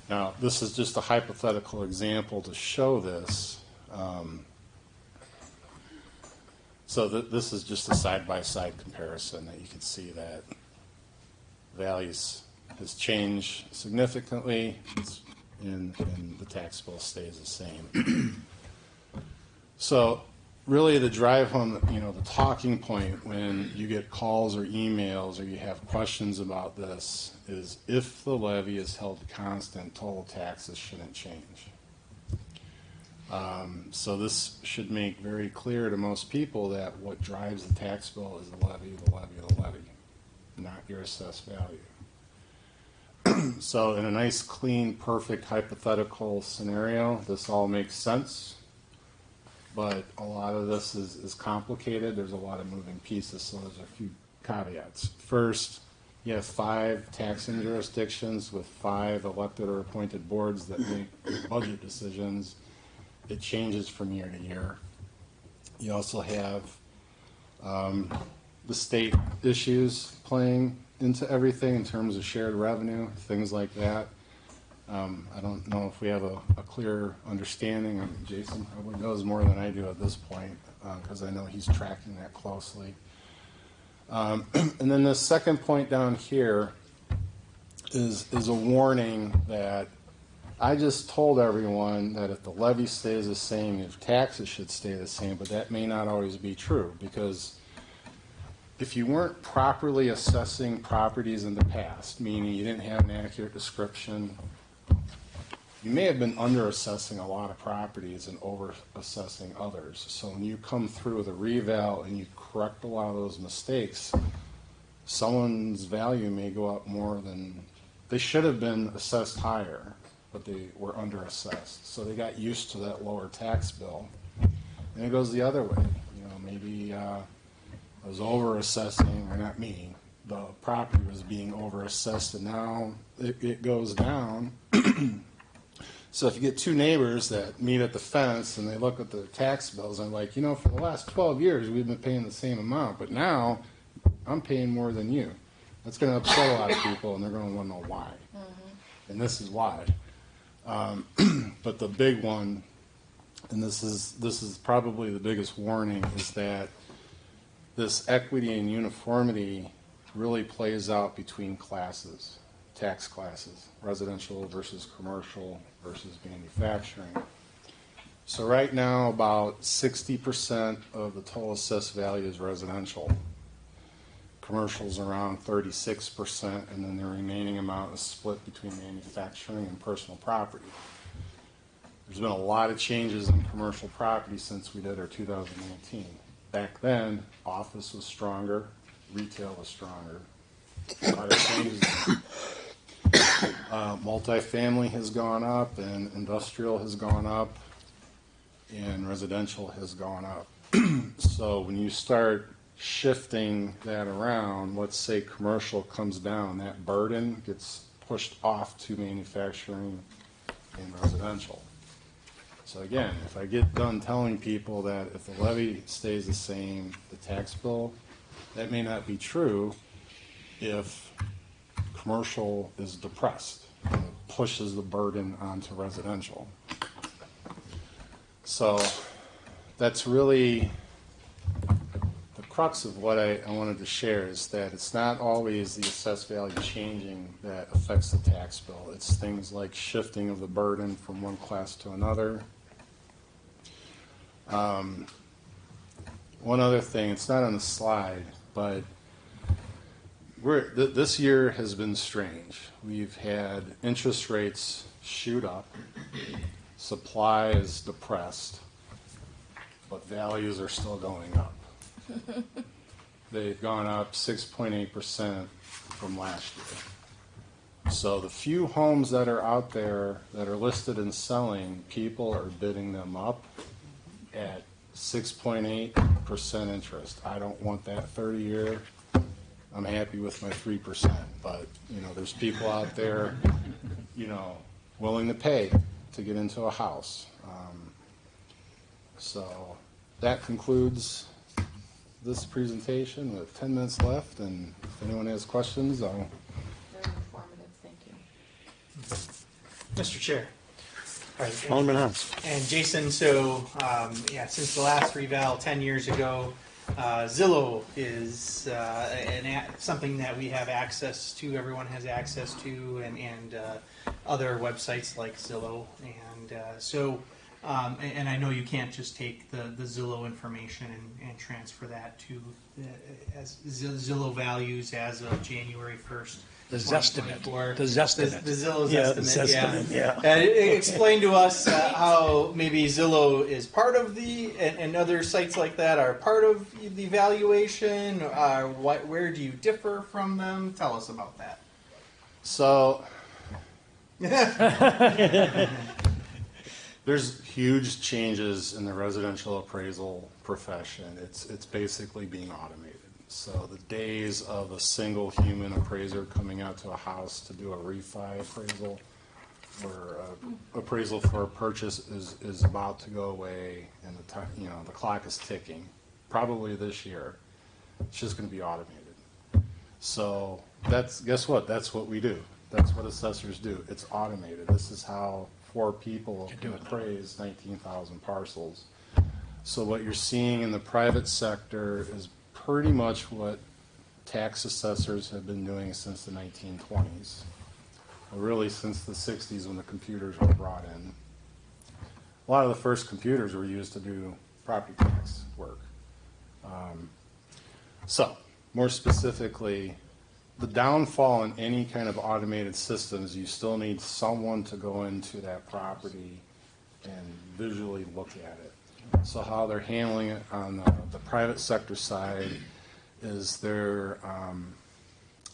Now, this is just a hypothetical example to show this. This is just a side-by-side comparison that you can see that values has changed significantly, and the tax bill stays the same. So really the drive home, the talking point when you get calls or emails or you have questions about this is if the levy is held constant, total taxes shouldn't change. So this should make very clear to most people that what drives the tax bill is the levy, not your assessed value. So in a nice, clean, perfect hypothetical scenario, this all makes sense. But a lot of this is complicated. There's a lot of moving pieces, so there's a few caveats. First, you have 5 taxing jurisdictions with 5 elected or appointed boards that make budget decisions. It changes from year to year. You also have the state issues playing into everything in terms of shared revenue, things like that. I don't know if we have a clear understanding. Jason probably knows more than I do at this point because I know he's tracking that closely. And then the second point down here is a warning that I just told everyone that if the levy stays the same, if taxes should stay the same, but that may not always be true because if you weren't properly assessing properties in the past, meaning you didn't have an accurate description, you may have been under-assessing a lot of properties and over-assessing others. So when you come through with a reval and you correct a lot of those mistakes, someone's value may go up more than they should have been assessed higher, but they were under-assessed. So they got used to that lower tax bill. And it goes the other way. Maybe I was over-assessing, or not me, the property was being over-assessed, and now it goes down. So if you get 2 neighbors that meet at the fence and they look at their tax bills and like, for the last 12 years we've been paying the same amount, but now I'm paying more than you. That's going to upset a lot of people, and they're going to want to know why. Mm-hmm. And this is why. But the big one, and this is probably the biggest warning, is that this equity and uniformity really plays out between classes, tax classes, residential versus commercial versus manufacturing. So right now, about 60% of the total assessed value is residential. Commercial's around 36%, and then the remaining amount is split between manufacturing and personal property. There's been a lot of changes in commercial property since we did our 2018. Back then, office was stronger, retail was stronger. A lot of changes. Multifamily has gone up, and industrial has gone up, and residential has gone up. So when you start shifting that around, let's say commercial comes down, that burden gets pushed off to manufacturing and residential. So again, if I get done telling people that if the levy stays the same, the tax bill, that may not be true if commercial is depressed and it pushes the burden onto residential. So that's really the crux of what I wanted to share, is that it's not always the assessed value changing that affects the tax bill. It's things like shifting of the burden from one class to another. One other thing, it's not on the slide, but this year has been strange. We've had interest rates shoot up, supply is depressed, but values are still going up. They've gone up 6.8% from last year. So the few homes that are out there that are listed and selling, people are bidding them up at 6.8% interest. I don't want that 30-year. I'm happy with my 3%, but, you know, there's people out there, you know, willing to pay to get into a house. So that concludes this presentation with 10 minutes left, and if anyone has questions, I'll... Very informative, thank you. Mr. Chair. All right. Alderman Hans. And Jason, so, since the last reval 10 years ago, Zillow is something that we have access to, everyone has access to, and other websites like Zillow. And I know you can't just take the Zillow information and transfer that to as Zillow values as of January 1st. The Zestimate. The Zillow's estimate, yeah. And explain to us how maybe Zillow is part of and other sites like that are part of the valuation. Where do you differ from them? Tell us about that. So, there's huge changes in the residential appraisal profession. It's basically being automated. So the days of a single human appraiser coming out to a house to do a refi appraisal or appraisal for a purchase is about to go away, and the clock is ticking. Probably this year, it's just going to be automated. So guess what? That's what we do. That's what assessors do. It's automated. This is how 4 people can appraise 19,000 parcels. So what you're seeing in the private sector is pretty much what tax assessors have been doing since the 1920s. Well, really since the 60s when the computers were brought in. A lot of the first computers were used to do property tax work. So, more specifically, the downfall in any kind of automated system is you still need someone to go into that property and visually look at it. So how they're handling it on the private sector side is they're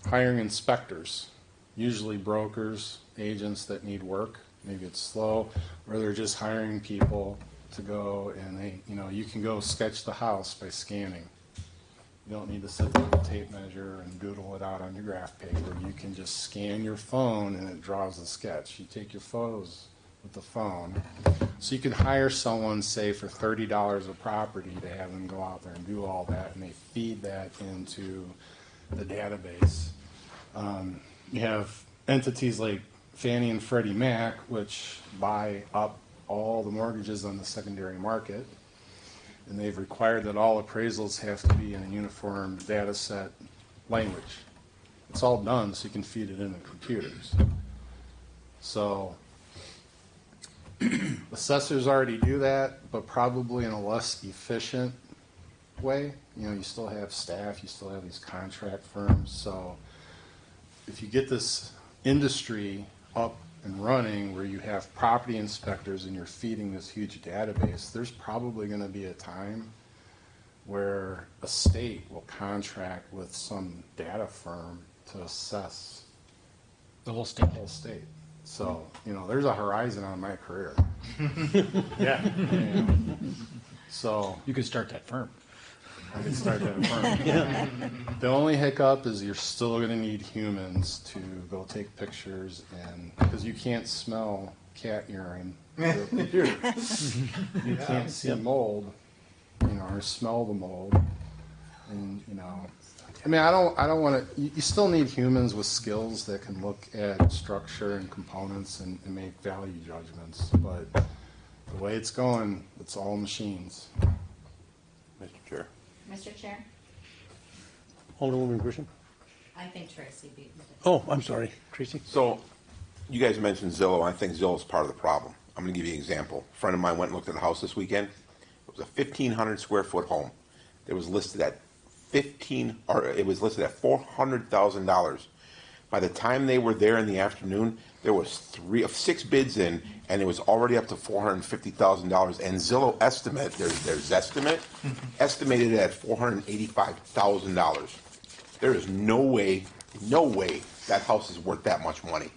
hiring inspectors, usually brokers, agents that need work. Maybe it's slow, or they're just hiring people to go and you can go sketch the house by scanning. You don't need to sit there with a tape measure and doodle it out on your graph paper. You can just scan your phone and it draws the sketch. You take your photos with the phone. So you can hire someone, say, for $30 a property to have them go out there and do all that, and they feed that into the database. You have entities like Fannie and Freddie Mac, which buy up all the mortgages on the secondary market, and they've required that all appraisals have to be in a uniform data set language. It's all done so you can feed it into computers. So assessors already do that, but probably in a less efficient way. You still have staff, you still have these contract firms. So if you get this industry up and running where you have property inspectors and you're feeding this huge database, there's probably going to be a time where a state will contract with some data firm to assess The whole state. So, there's a horizon on my career. Yeah. So You could start that firm. I could start that firm. The only hiccup is you're still going to need humans to go take pictures, and because you can't smell cat urine through a computer. You can't see mold, or smell the mold, and I don't want to. You still need humans with skills that can look at structure and components and make value judgments. But the way it's going, it's all machines. Mr. Chair. Mr. Chair, Alderwoman Grisham? I think Tracy beat me. Oh, I'm sorry, Tracy. So, you guys mentioned Zillow. I think Zillow is part of the problem. I'm going to give you an example. A friend of mine went and looked at a house this weekend. It was a 1,500 square foot home. It was listed at $400,000. By the time they were there in the afternoon, there was 6 bids in, and it was already up to $450,000. And Zillow estimate, their Zestimate, estimated it at $485,000. There is no way that house is worth that much money.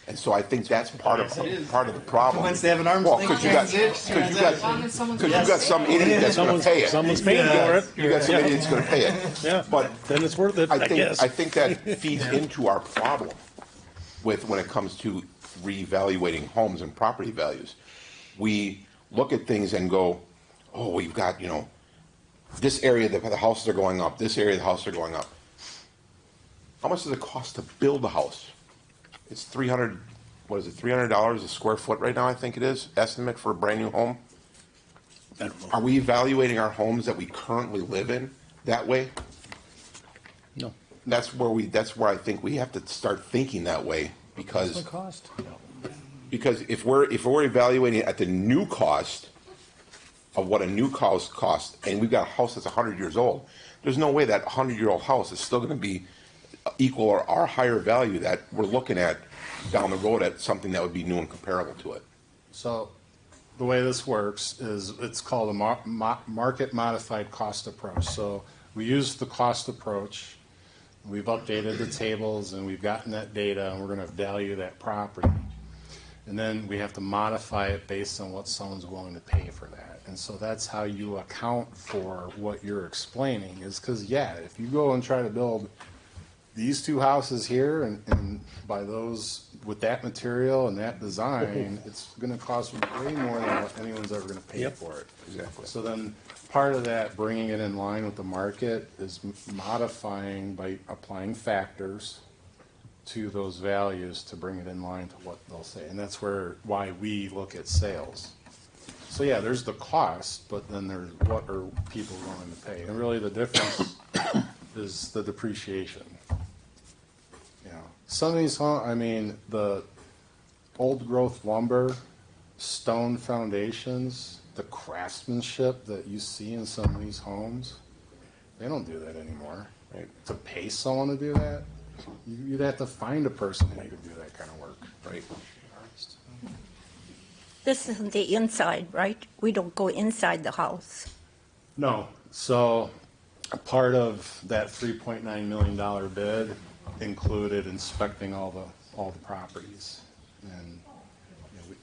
And so I think that's part of the problem. Wants to have an arm's Well, length 'cause you got- transaction. As long as someone's. Because you got some idiot that's going to pay it. Someone's paying for it. You got some idiot that's going to pay it. Yeah, But then it's worth it, I guess. I think that feeds into our problem with when it comes to reevaluating homes and property values. We look at things and go, oh, we've got, this area, the houses are going up, this area, the houses are going up. How much does it cost to build a house? It's $300 a square foot right now, I think it is, estimate for a brand new home. I don't know. Are we evaluating our homes that we currently live in that way? No. That's where I think we have to start thinking that way, because cost? if we're evaluating at the new cost of what a new house costs, and we've got a house that's 100 years old, there's no way that 100-year-old house is still going to be equal or higher value that we're looking at down the road at something that would be new and comparable to it. So the way this works is it's called a market modified cost approach. So we use the cost approach. We've updated the tables and we've gotten that data and we're going to value that property. And then we have to modify it based on what someone's willing to pay for that. And so that's how you account for what you're explaining, is because, if you go and try to build these two houses here and by those with that material and that design, it's going to cost way more than what anyone's ever going to pay for it. Exactly. So then part of that, bringing it in line with the market, is modifying by applying factors to those values to bring it in line to what they'll say. And that's why we look at sales. So there's the cost, but then there's what are people willing to pay. And really the difference is the depreciation. Some of these homes, the old growth lumber, stone foundations, the craftsmanship that you see in some of these homes, they don't do that anymore. Right? To pay someone to do that, you'd have to find a person who could do that kind of work. Right? This is the inside, right? We don't go inside the house. No. So part of that $3.9 million bid included inspecting all the properties, and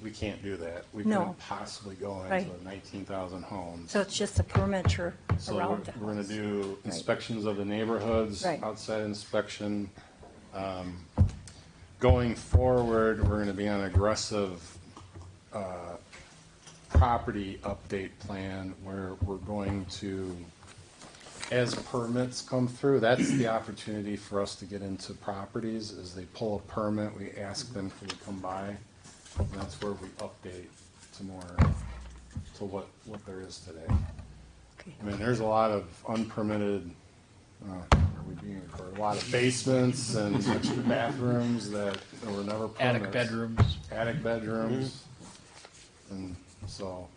we can't do that. We couldn't possibly go into 19,000 homes. So it's just a perimeter So around the house. we're going to do inspections of the neighborhoods, outside inspection. Going forward, we're going to be on an aggressive property update plan where we're going to, as permits come through, that's the opportunity for us to get into properties. As they pull a permit, we ask them to come by, and that's where we update to more to what there is today. There's a lot of unpermitted, a lot of basements and extra bathrooms that were never permitted. Attic bedrooms. And so,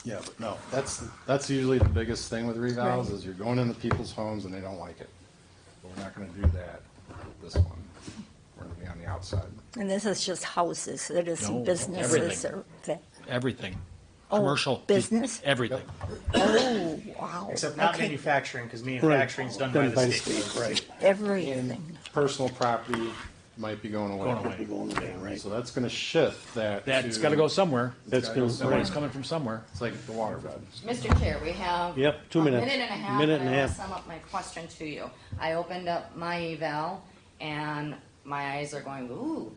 but no, that's usually the biggest thing with revals is you're going into people's homes and they don't like it. But we're not going to do that with this one. We're going to be on the outside. And this is just houses. It isn't businesses. Everything. Oh, Commercial. business? Everything. Oh, wow. Except not manufacturing, because manufacturing's done by the state. Right. Everything. Personal property might be going away. Right. So that's going to shift that. That's got to go somewhere. That's gonna- Somebody's coming from somewhere. It's like the water bed. Mr. Chair, we have. Yep, 2 minutes. A minute and a half. Minute and a I want half. to sum up my question to you. I opened up my eval and my eyes are going, ooh.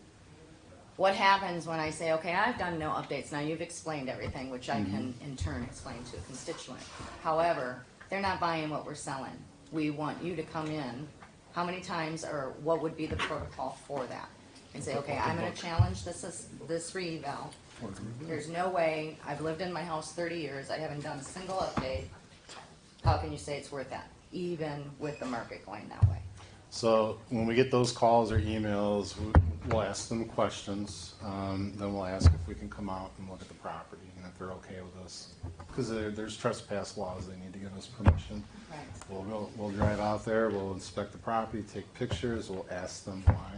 What happens when I say, okay, I've done no updates. Now you've explained everything, which I can in turn explain to a constituent. However, they're not buying what we're selling. We want you to come in. How many times, or what would be the protocol for that? And say, okay, I'm going to challenge this re-eval. There's no way. I've lived in my house 30 years. I haven't done a single update. How can you say it's worth that, even with the market going that way? So when we get those calls or emails, we'll ask them questions. Then we'll ask if we can come out and look at the property and if they're okay with us. Because there's trespass laws, they need to give us permission. Right. We'll drive out there, we'll inspect the property, take pictures, we'll ask them why.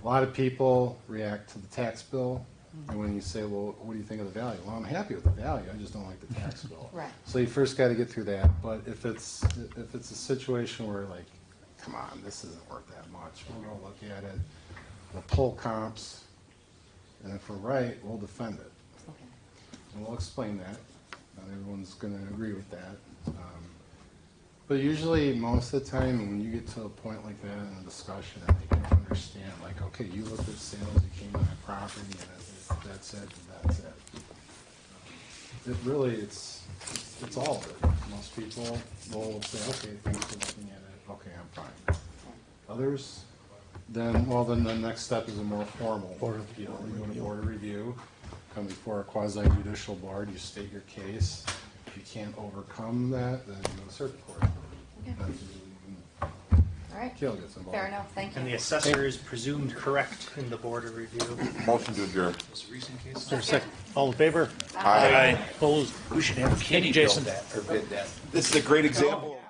A lot of people react to the tax bill. And when you say, well, what do you think of the value? Well, I'm happy with the value, I just don't like the tax bill. Right. So you first got to get through that. But if it's a situation where, like, come on, this isn't worth that much, we'll go look at it. we'll pull comps, and if we're right, we'll defend it. And we'll explain that. Not everyone's gonna agree with that. But usually, most of the time, when you get to a point like that in a discussion, they can understand, like, okay, you looked at sales, you came on that property, and that's it, and that's it. It really, it's all of it. Most people will say, okay, thanks for looking at it, okay, I'm fine. Others, then the next step is a more formal. You know, you go to board of review, come before a quasi judicial board, you state your case. If you can't overcome that, then you go to circuit court. That's usually when All right. Kale gets involved. Fair enough. Thank you. And the assessor is presumed correct in the board of review. Motion to adjourn. Is there a second? All in favor? Aye. Opposed? We should have Kenny build that or bid that. This is a great example.